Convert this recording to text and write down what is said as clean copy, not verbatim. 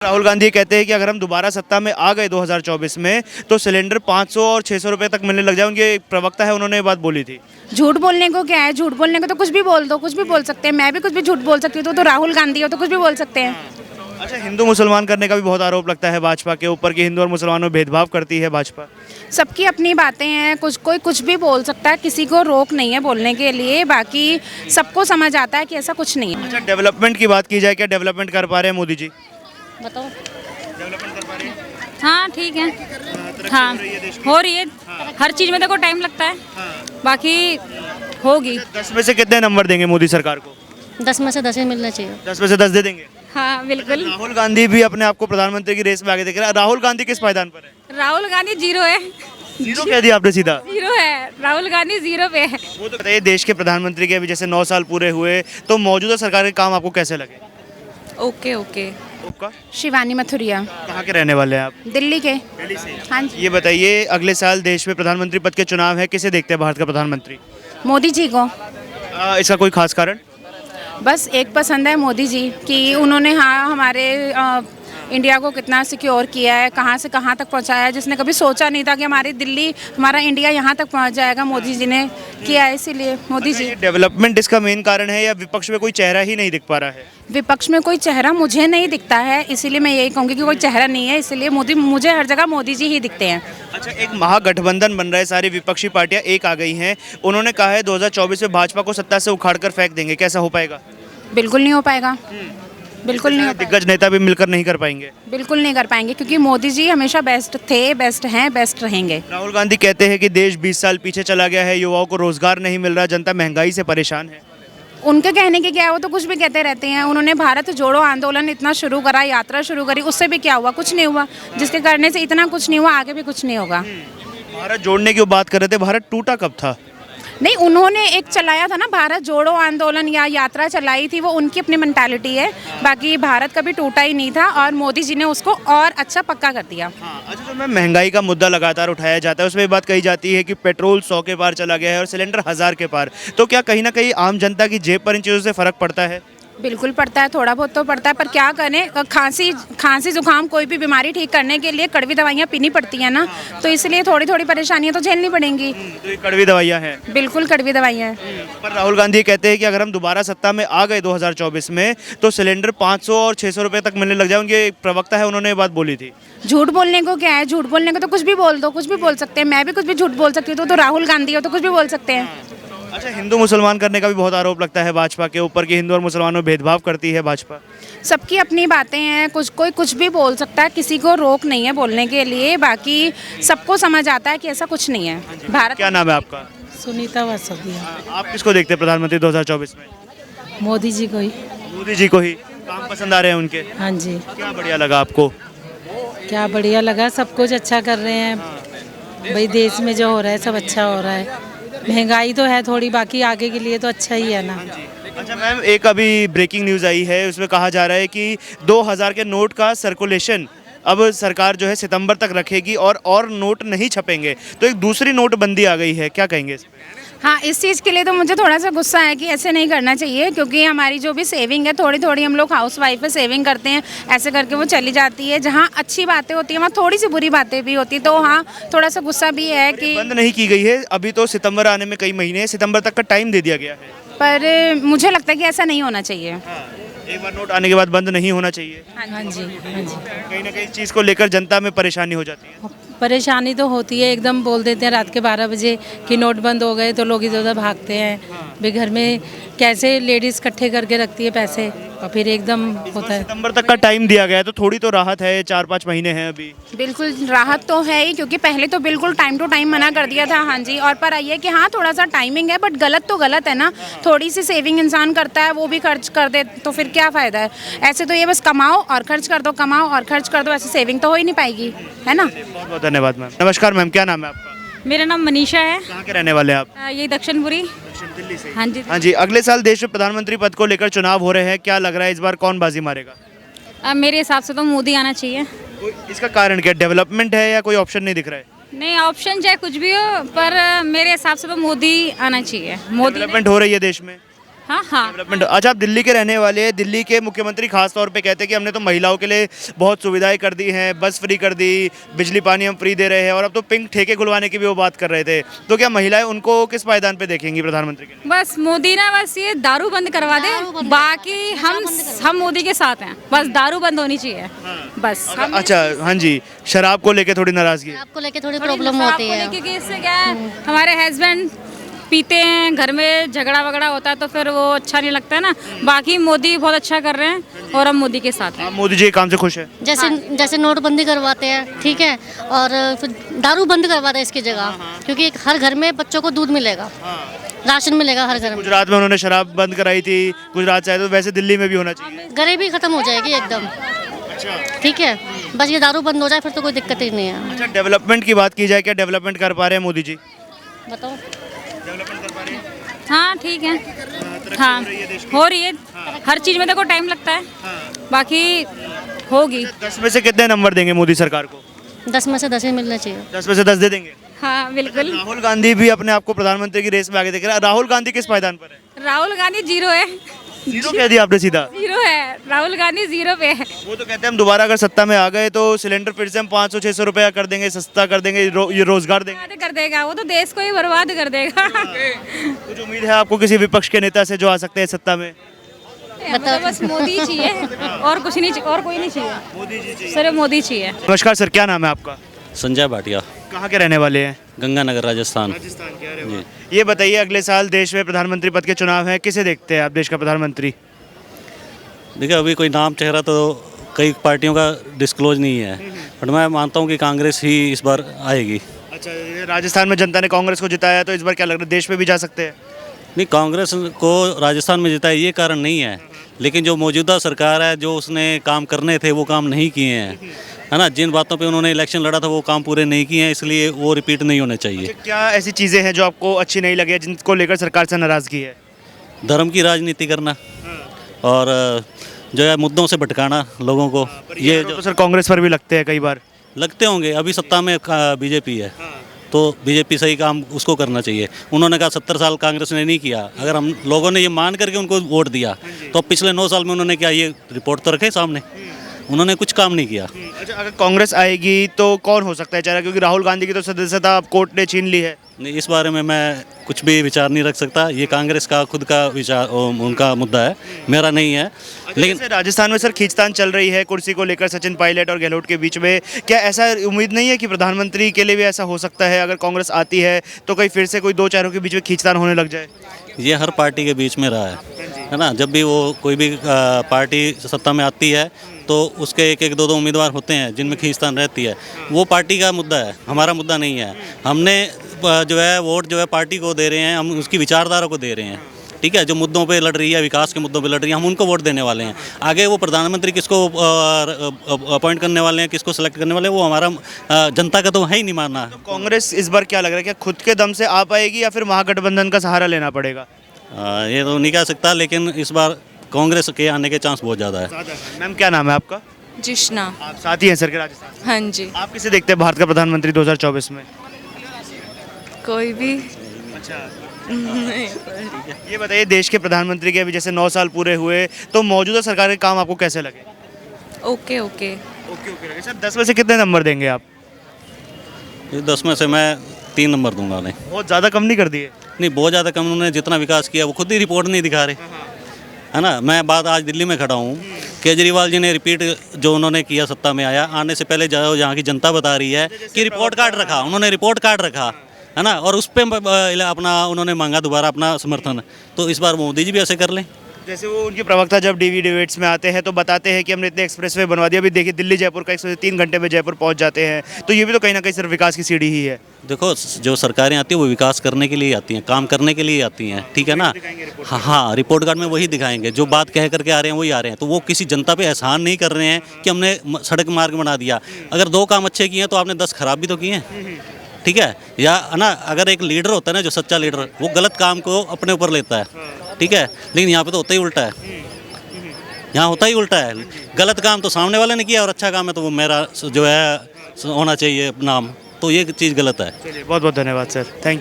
राहुल गांधी कहते हैं कि अगर हम दोबारा सत्ता में आ गए 2024 में तो सिलेंडर 500 और 600 रुपए तक मिलने लग जाए। उनके एक प्रवक्ता है, उन्होंने ये बात बोली थी। झूठ बोलने को क्या है? झूठ बोलने को तो कुछ भी बोल दो, कुछ भी बोल सकते हैं। मैं भी कुछ भी झूठ बोल सकती हूँ, तो राहुल गांधी हो तो कुछ भी बोल सकते हैं। अच्छा, हिंदू मुसलमान करने का भी बहुत आरोप लगता है भाजपा के ऊपर कि हिंदू और मुसलमानों में भेदभाव करती है भाजपा। सबकी अपनी बातें हैं, कोई कुछ भी बोल सकता है, किसी को रोक नहीं है बोलने के लिए। बाकी सबको समझ आता है कि ऐसा कुछ नहीं है। अच्छा, डेवलपमेंट की बात की जाए, क्या डेवलपमेंट कर पा रहे हैं मोदी जी? बताओ। डेवलपमेंट कर पा रहे हैं? हाँ ठीक है। तरक्की हाँ हो रही है देश की? हो रही है। हर चीज़ में देखो टाइम लगता है, बाकी होगी। 10 में से कितने नंबर देंगे मोदी सरकार को? 10 में से 10 ही मिलना चाहिए। 10 में से 10 दे देंगे। हाँ बिल्कुल। राहुल गांधी भी अपने आप को प्रधानमंत्री की रेस में आगे देख रहा है। राहुल गांधी किस पायदान पर है? राहुल गांधी जीरो है। जीरो कह दिया आपने सीधा। जीरो है, राहुल गांधी जीरो पे है। वो तो बताइए, देश के प्रधानमंत्री के अभी जैसे 9 साल पूरे हुए, तो मौजूदा सरकार के काम आपको कैसे लगे? Okay okay. आपका शिवानी मथुरिया, कहाँ के रहने वाले हैं आप? दिल्ली के। दिल्ली से। हाँ जी। ये बताइए, अगले साल देश में प्रधानमंत्री पद के चुनाव है, किसे देखते हैं भारत का प्रधानमंत्री? मोदी जी को। इसका कोई खास कारण? बस एक पसंद है मोदी जी कि उन्होंने हमारे इंडिया को कितना सिक्योर किया है, कहाँ से कहाँ तक पहुँचाया है, जिसने कभी सोचा नहीं था कि हमारी दिल्ली, हमारा इंडिया यहाँ तक पहुँच जाएगा। मोदी जी ने किया है, इसीलिए मोदी जी। डेवलपमेंट इसका मेन कारण है या विपक्ष में कोई चेहरा ही नहीं दिख पा रहा है? विपक्ष में कोई चेहरा मुझे नहीं दिखता है, इसीलिए मैं यही कहूँगी कि कोई चेहरा नहीं है, इसलिए मुझे हर जगह मोदी जी ही दिखते हैं। अच्छा, एक महागठबंधन बन रहा है, सारी विपक्षी पार्टियां एक आ गई हैं। उन्होंने कहा है 2024 में भाजपा को सत्ता से उखाड़ कर फेंक देंगे, कैसा हो पाएगा? बिल्कुल नहीं हो पाएगा, बिल्कुल नहीं हो पाएगा। दिग्गज नेता भी मिलकर नहीं कर पाएंगे? बिल्कुल नहीं कर पाएंगे, क्योंकि मोदी जी हमेशा बेस्ट थे, बेस्ट हैं, बेस्ट रहेंगे। राहुल गांधी कहते हैं कि देश 20 साल पीछे चला गया है, युवाओं को रोजगार नहीं मिल रहा, जनता महंगाई से परेशान है। उनके कहने के क्या है, वो तो कुछ भी कहते रहते हैं। उन्होंने भारत जोड़ो आंदोलन इतना शुरू करा, यात्रा शुरू करी, उससे भी क्या हुआ? कुछ नहीं हुआ। जिसके करने से इतना कुछ नहीं हुआ, आगे भी कुछ नहीं होगा। भारत जोड़ने की वो बात कर रहे थे, भारत टूटा कब था? नहीं, उन्होंने एक चलाया था ना भारत जोड़ो आंदोलन या यात्रा चलाई थी, वो उनकी अपनी मेंटालिटी है। बाकी भारत कभी टूटा ही नहीं था और मोदी जी ने उसको और अच्छा पक्का कर दिया। अच्छा, तो मैं महंगाई का मुद्दा लगातार उठाया जाता है, उसमें ये बात कही जाती है कि पेट्रोल 100 के पार चला गया है और सिलेंडर 1000 के पार। तो क्या कहीं ना कहीं आम जनता की जेब पर इन चीज़ों से फर्क पड़ता है? बिल्कुल पड़ता है, थोड़ा बहुत तो पड़ता है, पर क्या करें, खांसी जुकाम कोई भी बीमारी ठीक करने के लिए कड़वी दवाइयाँ पीनी पड़ती है ना, तो इसलिए थोड़ी थोड़ी परेशानियाँ तो झेलनी पड़ेंगी। तो ये कड़वी दवाइयाँ हैं। बिल्कुल कड़वी दवाइयाँ हैं। पर राहुल गांधी कहते हैं कि अगर हम दोबारा सत्ता में आ गए 2024 में तो सिलेंडर 500 और 600 रुपए तक मिलने लग जाए। उनके एक प्रवक्ता है, उन्होंने ये बात बोली थी। झूठ बोलने को क्या है? झूठ बोलने को तो कुछ भी बोल दो, कुछ भी बोल सकते हैं। मैं भी कुछ भी झूठ बोल सकती हूँ, तो राहुल गांधी हो तो कुछ भी बोल सकते हैं। अच्छा, हिंदू मुसलमान करने का भी बहुत आरोप लगता है भाजपा के ऊपर कि हिंदू और मुसलमानों में भेदभाव करती है भाजपा। सबकी अपनी बातें हैं, कोई कुछ भी बोल सकता है, किसी को रोक नहीं है बोलने के लिए। बाकी सबको समझ आता है कि ऐसा कुछ नहीं है। भारत। क्या नाम है आपका? सुनीता वासवदिया। आप किसको देखते हैं प्रधानमंत्री 2024 में? मोदी जी को ही। मोदी जी को ही। काम पसंद आ रहे हैं उनके? हाँ जी। क्या बढ़िया लगा आपको? क्या बढ़िया लगा, सब कुछ अच्छा कर रहे हैं भाई। देश में जो हो रहा है सब अच्छा हो रहा है। महंगाई तो है थोड़ी, बाकी आगे के लिए तो अच्छा ही है ना। अच्छा मैम, एक अभी ब्रेकिंग न्यूज़ आई है, उसमें कहा जा रहा है कि 2000 के नोट का सर्कुलेशन अब सरकार जो है सितंबर तक रखेगी और नोट नहीं छपेंगे, तो एक दूसरी नोटबंदी आ गई है, क्या कहेंगे इस पे? हाँ, इस चीज़ के लिए तो मुझे थोड़ा सा गुस्सा है कि ऐसे नहीं करना चाहिए, क्योंकि हमारी जो भी सेविंग है थोड़ी थोड़ी, हम लोग हाउस वाइफ है, सेविंग करते हैं, ऐसे करके वो चली जाती है। जहाँ अच्छी बातें होती हैं वहाँ थोड़ी सी बुरी बातें भी होती हैं, तो हाँ थोड़ा सा गुस्सा भी है कि बंद नहीं की गई है अभी, तो सितंबर आने में कई महीने हैं, सितंबर तक का टाइम दे दिया गया है। पर मुझे लगता है कि ऐसा नहीं होना चाहिए। एक बार नोट आने के बाद बंद नहीं होना चाहिए। हाँ जी, हाँ जी। कहीं ना कहीं इस चीज़ को लेकर जनता में परेशानी हो जाती है। परेशानी तो होती है, एकदम बोल देते हैं रात के 12 बजे कि नोट बंद हो गए, तो लोग इधर उधर भागते हैं। भाई घर में कैसे लेडीज़ इकट्ठे करके रखती है पैसे, और फिर एकदम होता है। सितंबर तक का टाइम दिया गया है, तो थोड़ी तो राहत है, 4-5 महीने हैं अभी। बिल्कुल राहत तो है ही, क्योंकि पहले तो बिल्कुल टाइम टू टाइम मना कर दिया था। हाँ जी, और पर आइए कि हाँ थोड़ा सा टाइमिंग है, बट गलत तो गलत है ना। थोड़ी सी सेविंग इंसान करता है, वो भी खर्च कर दे, तो फिर क्या फ़ायदा है? ऐसे तो ये बस कमाओ और खर्च कर दो, कमाओ और खर्च कर दो, ऐसे सेविंग तो हो ही नहीं पाएगी, है ना। बहुत बहुत धन्यवाद मैम। नमस्कार मैम, क्या नाम है आपका? मेरा नाम मनीषा है। कहाँ के रहने वाले हैं आप? यही दक्षिणपुरी। दिल्ली से। हाँ जी। हाँ जी, अगले साल देश में प्रधानमंत्री पद को लेकर चुनाव हो रहे हैं, क्या लग रहा है इस बार कौन बाजी मारेगा? मेरे हिसाब से तो मोदी आना चाहिए। इसका कारण क्या, डेवलपमेंट है या कोई ऑप्शन नहीं दिख रहा है? नहीं, ऑप्शन चाहे कुछ भी हो, पर मेरे हिसाब से तो मोदी आना चाहिए। मोदी डेवलपमेंट हो रही है देश में? हाँ हाँ डेवलपमेंट। अच्छा, आप दिल्ली के रहने वाले हैं। दिल्ली के मुख्यमंत्री खास तौर पे कहते हैं कि हमने तो महिलाओं के लिए बहुत सुविधाएं कर दी हैं, बस फ्री कर दी, बिजली पानी हम फ्री दे रहे हैं, और अब तो पिंक ठेके खुलवाने की भी वो बात कर रहे थे। तो क्या महिलाएं उनको किस पायदान पे देखेंगी प्रधानमंत्री के लिए? बस मोदी ना बस ये दारू बंद करवा दे, बाकी हम मोदी के साथ हैं, बस दारू बंद होनी चाहिए बस। हम अच्छा, हाँ जी, शराब को लेके थोड़ी नाराजगी है। आपको लेके थोड़ी प्रॉब्लम होती है। क्योंकि इससे क्या है, हमारे हस्बैंड पीते हैं, घर में झगड़ा वगड़ा होता है तो फिर वो अच्छा नहीं लगता है ना। बाकी मोदी बहुत अच्छा कर रहे हैं और हम मोदी के साथ हैं। आप मोदी जी के काम से खुश है? जैसे नोटबंदी करवाते हैं, ठीक है, और फिर दारू बंद करवा दे इसकी जगह, क्योंकि हर घर में बच्चों को दूध मिलेगा, राशन मिलेगा हर घर में। गुजरात में उन्होंने शराब बंद कराई थी, गुजरात से आए, तो वैसे दिल्ली में भी होना चाहिए। गरीबी खत्म हो जाएगी एकदम, ठीक है, बस ये दारू बंद हो जाए फिर तो कोई दिक्कत ही नहीं है। अच्छा, डेवलपमेंट की बात की जाए, क्या डेवलपमेंट कर पा रहे हैं मोदी जी? बताओ। डेवलपमेंट कर पा रहे हैं? हाँ ठीक है, हाँ हो रही है। हर चीज़ में देखो टाइम लगता है, बाकी होगी। 10 में से कितने नंबर देंगे मोदी सरकार को? 10 में से 10 ही मिलना चाहिए। 10 में से 10 दे देंगे? हाँ बिल्कुल। राहुल गांधी भी अपने आप को प्रधानमंत्री की रेस में आगे देख रहे हैं। राहुल गांधी किस पायदान पर है? राहुल गांधी जीरो है, जीरो कह दिया आपने सीधा। जीरो है, राहुल गांधी जीरो पे है। वो तो कहते हैं हम दोबारा अगर सत्ता में आ गए तो सिलेंडर फिर से हम 500-600 रुपया कर देंगे, सस्ता कर देंगे, ये रोजगार देंगे। बर्बाद कर देगा वो तो, देश को ही बर्बाद कर देगा। कुछ उम्मीद है आपको किसी विपक्ष के नेता से जो आ सकते हैं सत्ता में? मतलब बस मोदी चाहिए और कुछ नहीं चाहिए, और कोई नहीं चाहिए, मोदी जी चाहिए। सिर्फ मोदी चाहिए। नमस्कार सर, क्या नाम है आपका? संजय भाटिया, कहाँ के रहने वाले हैं? गंगानगर, राजस्थान। राजस्थान के। अरे वाह। ये बताइए, अगले साल देश में प्रधानमंत्री पद के चुनाव हैं, किसे देखते हैं आप देश का प्रधानमंत्री? देखिए, अभी कोई नाम चेहरा तो कई पार्टियों का डिस्क्लोज नहीं है, बट मैं मानता हूँ कि कांग्रेस ही इस बार आएगी। अच्छा, ये राजस्थान में जनता ने कांग्रेस को जिताया, तो इस बार क्या लग रहा है देश में भी जा सकते हैं? नहीं, कांग्रेस को राजस्थान में जिताया ये कारण नहीं है, लेकिन जो मौजूदा सरकार है, जो उसने काम करने थे वो काम नहीं किए हैं, है ना। जिन बातों पे उन्होंने इलेक्शन लड़ा था वो काम पूरे नहीं किए हैं, इसलिए वो रिपीट नहीं होने चाहिए। अच्छा, क्या ऐसी चीज़ें हैं जो आपको अच्छी नहीं लगी, जिनको लेकर सरकार से नाराजगी है? धर्म की राजनीति करना और जो है मुद्दों से भटकाना लोगों को, ये तो सर कांग्रेस पर भी लगते हैं कई बार। लगते होंगे। अभी सत्ता में बीजेपी है, तो बीजेपी सही काम उसको करना चाहिए। उन्होंने कहा 70 साल कांग्रेस ने नहीं किया, अगर हम लोगों ने ये मान करके उनको वोट दिया तो अब पिछले 9 साल में उन्होंने क्या, ये रिपोर्ट तो रखे सामने, उन्होंने कुछ काम नहीं किया। अच्छा, अगर कांग्रेस आएगी तो कौन हो सकता है चेहरा, क्योंकि राहुल गांधी की तो सदस्यता अब कोर्ट ने छीन ली है? नहीं, इस बारे में मैं कुछ भी विचार नहीं रख सकता, ये कांग्रेस का खुद का विचार, उनका मुद्दा है, मेरा नहीं है। लेकिन राजस्थान में सर खींचतान चल रही है कुर्सी को लेकर, सचिन पायलट और गहलोत के बीच में। क्या ऐसा उम्मीद नहीं है कि प्रधानमंत्री के लिए भी ऐसा हो सकता है, अगर कांग्रेस आती है तो कहीं फिर से कोई दो चेहरों के बीच में खींचतान होने लग जाए? ये हर पार्टी के बीच में रहा है ना। जब भी वो कोई भी पार्टी सत्ता में आती है तो उसके एक एक दो दो उम्मीदवार होते हैं जिनमें खींचतान रहती है। वो पार्टी का मुद्दा है, हमारा मुद्दा नहीं है। हमने जो है वोट जो है पार्टी को दे रहे हैं, हम उसकी विचारधारा को दे रहे हैं, ठीक है। जो मुद्दों पे लड़ रही है, विकास के मुद्दों पे लड़ रही है, हम उनको वोट देने वाले हैं। आगे वो प्रधानमंत्री किसको अपॉइंट करने वाले हैं, किसको सेलेक्ट करने वाले हैं, वो हमारा जनता का तो है ही नहीं मानना। तो कांग्रेस इस बार क्या लग रहा है, क्या खुद के दम से आ पाएगी या फिर महागठबंधन का सहारा लेना पड़ेगा? ये तो नहीं कह सकता, लेकिन इस बार कांग्रेस के आने के चांस बहुत ज़्यादा है। मैम, क्या नाम है आपका? जिष्णा। आप साथी हैं सर के राजस्थान? हाँ जी। आप किसे देखते हैं भारत का प्रधानमंत्री 2024 में? कोई भी। अच्छा, ये बताइए, देश के प्रधानमंत्री के अभी जैसे 9 साल पूरे हुए, तो मौजूदा सरकार के काम आपको कैसे लगे? Okay okay. ओके ओके लगे। सर 10 में से कितने नंबर देंगे आप? 10 में से मैं 3 नंबर दूंगा उन्हें। बहुत ज़्यादा कम नहीं कर दिए? नहीं, बहुत ज़्यादा कम। उन्होंने जितना विकास किया वो खुद ही रिपोर्ट नहीं दिखा रहे, है ना। मैं बात आज दिल्ली में खड़ा हूँ, केजरीवाल जी ने रिपीट जो उन्होंने किया सत्ता में आया, आने से पहले जो यहाँ की जनता बता रही है कि रिपोर्ट कार्ड रखा, उन्होंने रिपोर्ट कार्ड रखा, है ना, और उस पर अपना उन्होंने मांगा दोबारा अपना समर्थन। तो इस बार मोदी जी भी ऐसे कर लें। जैसे वो उनके प्रवक्ता जब डीवी डिबेट्स में आते हैं तो बताते हैं कि हमने इतने एक्सप्रेसवे बनवा दिया, अभी देखिए दिल्ली जयपुर का 3 घंटे में जयपुर पहुंच जाते हैं, तो ये भी तो कहीं ना कहीं सिर्फ विकास की सीढ़ी ही है। देखो, जो सरकारें आती हैं वो विकास करने के लिए आती हैं, काम करने के लिए आती हैं, ठीक है ना। हाँ, रिपोर्ट कार्ड में वही दिखाएंगे, जो बात कह करके आ रहे हैं वही आ रहे हैं। तो वो किसी जनता पे एहसान नहीं कर रहे हैं कि हमने सड़क मार्ग बना दिया। अगर 2 काम अच्छे किए हैं तो आपने 10 खराब भी तो किए हैं, ठीक है। या ना, अगर एक लीडर होता है ना, जो सच्चा लीडर, वो गलत काम को अपने ऊपर लेता है, ठीक है। लेकिन यहाँ पे तो होता ही उल्टा है, यहाँ होता ही उल्टा है। गलत काम तो सामने वाले ने किया और अच्छा काम है तो वो मेरा जो है होना चाहिए नाम, तो ये चीज़ गलत है। चलिए, बहुत बहुत धन्यवाद सर, थैंक